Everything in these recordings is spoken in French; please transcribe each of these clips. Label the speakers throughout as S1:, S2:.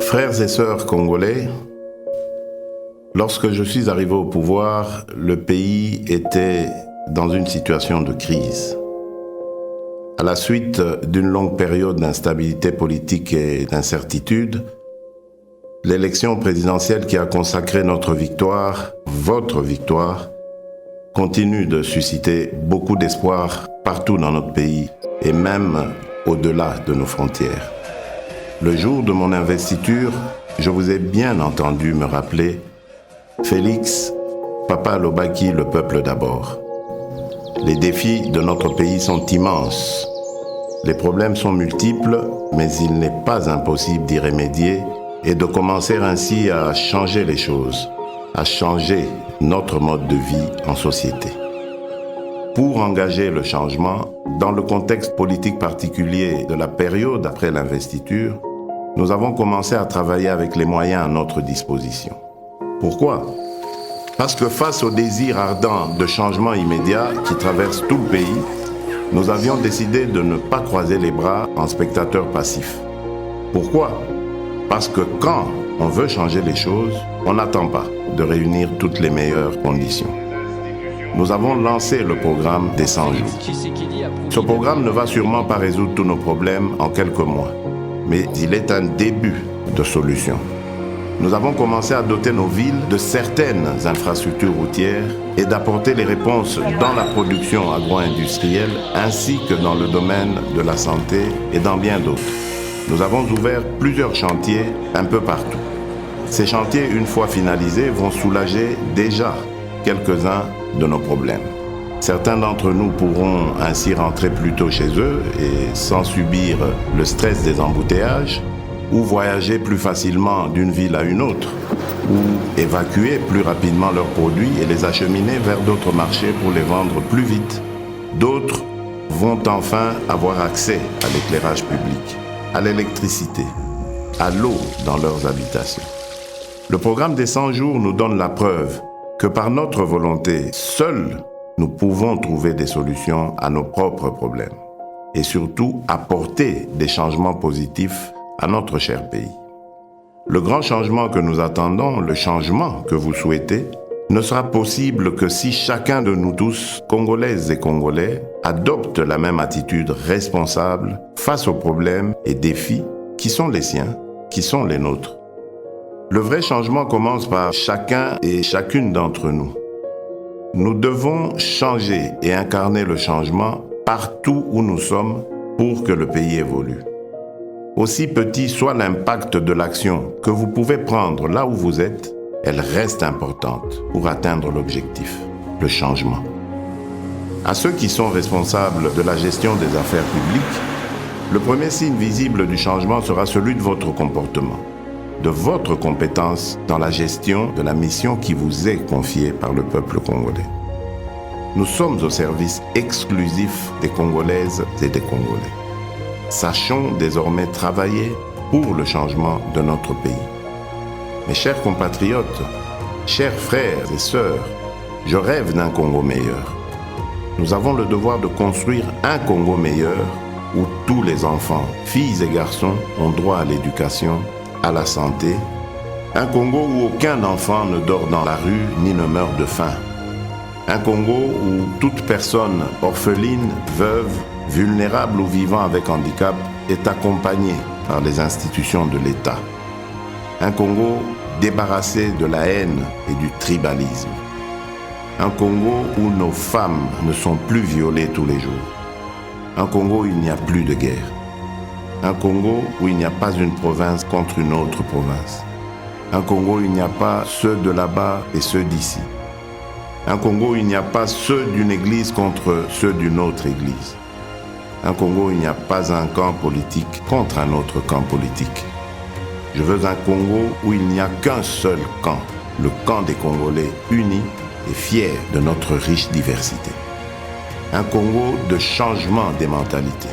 S1: Frères et sœurs congolais, lorsque je suis arrivé au pouvoir, le pays était dans une situation de crise. À la suite d'une longue période d'instabilité politique et d'incertitude, l'élection présidentielle qui a consacré notre victoire, votre victoire, continue de susciter beaucoup d'espoir partout dans notre pays et même au-delà de nos frontières. Le jour de mon investiture, je vous ai bien entendu me rappeler « Félix, Papa alobaki, le peuple d'abord ». Les défis de notre pays sont immenses. Les problèmes sont multiples, mais il n'est pas impossible d'y remédier et de commencer ainsi à changer les choses, à changer notre mode de vie en société. Pour engager le changement, dans le contexte politique particulier de la période après l'investiture, nous avons commencé à travailler avec les moyens à notre disposition. Pourquoi ? Parce que face au désir ardent de changement immédiat qui traverse tout le pays, nous avions décidé de ne pas croiser les bras en spectateurs passifs. Pourquoi ? Parce que quand on veut changer les choses, on n'attend pas de réunir toutes les meilleures conditions. Nous avons lancé le programme des 100 jours. Ce programme ne va sûrement pas résoudre tous nos problèmes en quelques mois, mais il est un début de solution. Nous avons commencé à doter nos villes de certaines infrastructures routières et d'apporter les réponses dans la production agro-industrielle ainsi que dans le domaine de la santé et dans bien d'autres. Nous avons ouvert plusieurs chantiers un peu partout. Ces chantiers, une fois finalisés, vont soulager déjà quelques-uns de nos problèmes. Certains d'entre nous pourront ainsi rentrer plus tôt chez eux et sans subir le stress des embouteillages, ou voyager plus facilement d'une ville à une autre, ou évacuer plus rapidement leurs produits et les acheminer vers d'autres marchés pour les vendre plus vite. D'autres vont enfin avoir accès à l'éclairage public, à l'électricité, à l'eau dans leurs habitations. Le programme des 100 jours nous donne la preuve que par notre volonté, seuls nous pouvons trouver des solutions à nos propres problèmes et surtout apporter des changements positifs à notre cher pays. Le grand changement que nous attendons, le changement que vous souhaitez, ne sera possible que si chacun de nous tous, Congolaises et Congolais, adopte la même attitude responsable face aux problèmes et défis qui sont les siens, qui sont les nôtres. Le vrai changement commence par chacun et chacune d'entre nous. Nous devons changer et incarner le changement partout où nous sommes pour que le pays évolue. Aussi petit soit l'impact de l'action que vous pouvez prendre là où vous êtes, elle reste importante pour atteindre l'objectif, le changement. À ceux qui sont responsables de la gestion des affaires publiques, le premier signe visible du changement sera celui de votre comportement, de votre compétence dans la gestion de la mission qui vous est confiée par le peuple congolais. Nous sommes au service exclusif des Congolaises et des Congolais. Sachons désormais travailler pour le changement de notre pays. Mes chers compatriotes, chers frères et sœurs, je rêve d'un Congo meilleur. Nous avons le devoir de construire un Congo meilleur où tous les enfants, filles et garçons, ont droit à l'éducation, à la santé. Un Congo où aucun enfant ne dort dans la rue ni ne meurt de faim. Un Congo où toute personne orpheline, veuve, vulnérable ou vivant avec handicap est accompagné par les institutions de l'État. Un Congo débarrassé de la haine et du tribalisme. Un Congo où nos femmes ne sont plus violées tous les jours. Un Congo où il n'y a plus de guerre. Un Congo où il n'y a pas une province contre une autre province. Un Congo où il n'y a pas ceux de là-bas et ceux d'ici. Un Congo où il n'y a pas ceux d'une église contre ceux d'une autre église. Un Congo où il n'y a pas un camp politique contre un autre camp politique. Je veux un Congo où il n'y a qu'un seul camp, le camp des Congolais unis et fiers de notre riche diversité. Un Congo de changement des mentalités.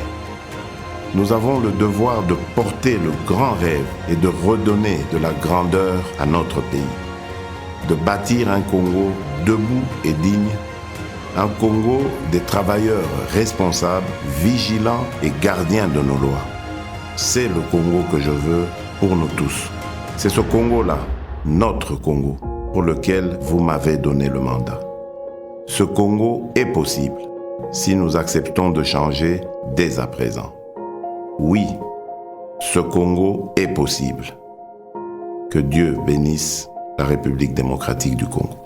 S1: Nous avons le devoir de porter le grand rêve et de redonner de la grandeur à notre pays. De bâtir un Congo debout et digne, un Congo des travailleurs responsables, vigilants et gardiens de nos lois. C'est le Congo que je veux pour nous tous. C'est ce Congo-là, notre Congo, pour lequel vous m'avez donné le mandat. Ce Congo est possible si nous acceptons de changer dès à présent. Oui, ce Congo est possible. Que Dieu bénisse la République démocratique du Congo.